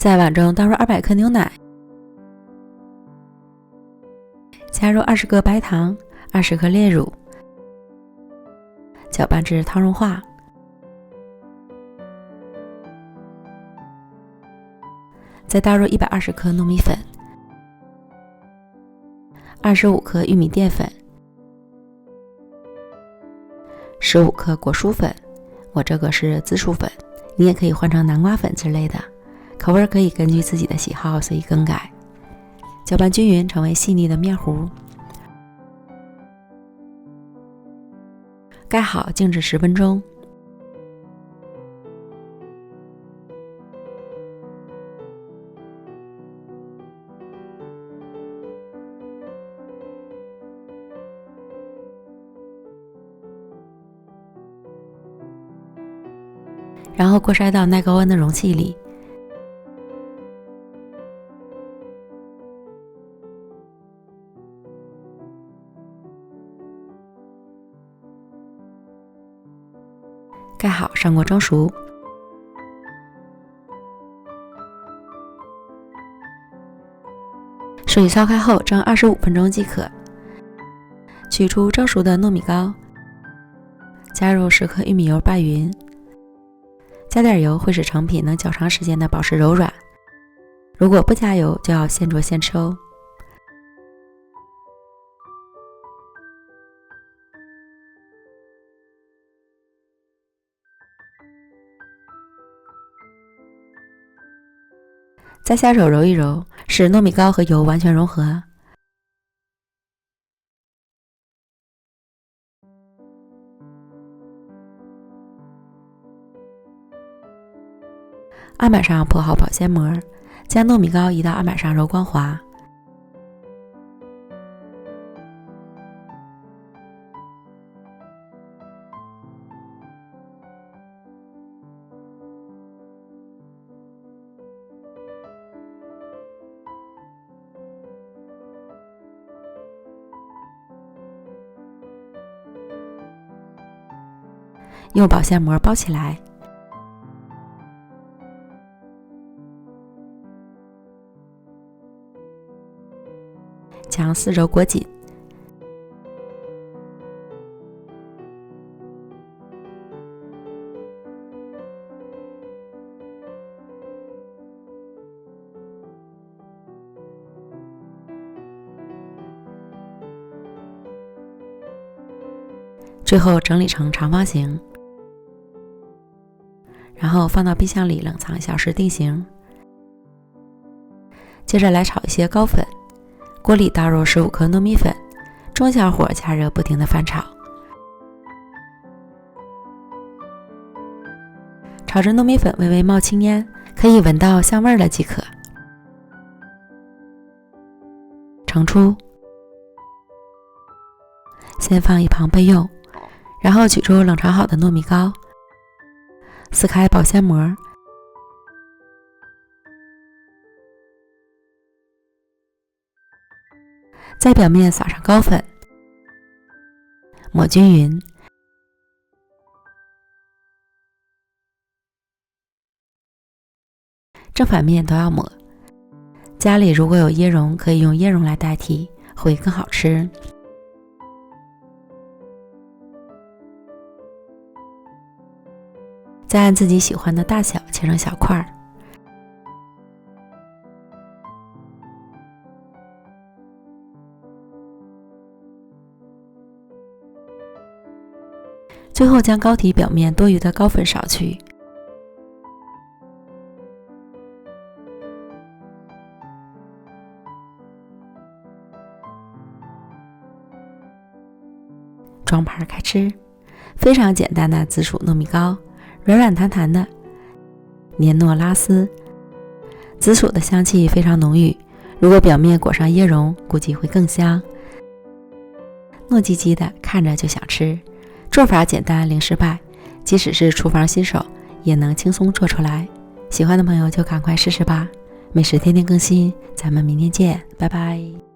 在碗中倒入200克牛奶，加入20克白糖、20克炼乳，搅拌至汤融化。再倒入120克糯米粉、25克玉米淀粉、15克果蔬粉，我这个是紫薯粉，你也可以换成南瓜粉之类的，口味可以根据自己的喜好随意更改。搅拌均匀，成为细腻的面糊。盖好，静置10分钟。然后过筛到耐高温的容器里。盖好，上锅蒸熟。水烧开后蒸25分钟即可。取出蒸熟的糯米糕，加入10克玉米油拌匀。加点油会使成品能较长时间的保持柔软，如果不加油就要现做现吃哦。再下手揉一揉，使糯米糕和油完全融合。案板上铺好保鲜膜，将糯米糕移到案板上揉光滑。用保鲜膜包起来。将四周裹紧。最后整理成长方形，然后放到冰箱里冷藏1小时定型。接着来炒一些糕粉。锅里倒入15克糯米粉，中小火加热，不停地翻炒。炒至糯米粉微微冒青烟，可以闻到香味了即可。盛出，先放一旁备用，然后取出冷炒好的糯米糕，撕开保鲜膜。在表面撒上糕粉，抹均匀。正反面都要抹。家里如果有椰蓉，可以用椰蓉来代替，会更好吃。再按自己喜欢的大小切成小块儿。最后将糕体表面多余的糕粉扫去。装盘开吃，非常简单的紫薯糯米糕，软软弹弹的，黏糯拉丝，紫薯的香气非常浓郁，如果表面裹上椰蓉，估计会更香。糯叽叽的，看着就想吃。做法简单零失败，即使是厨房新手也能轻松做出来。喜欢的朋友就赶快试试吧。美食天天更新，咱们明天见，拜拜。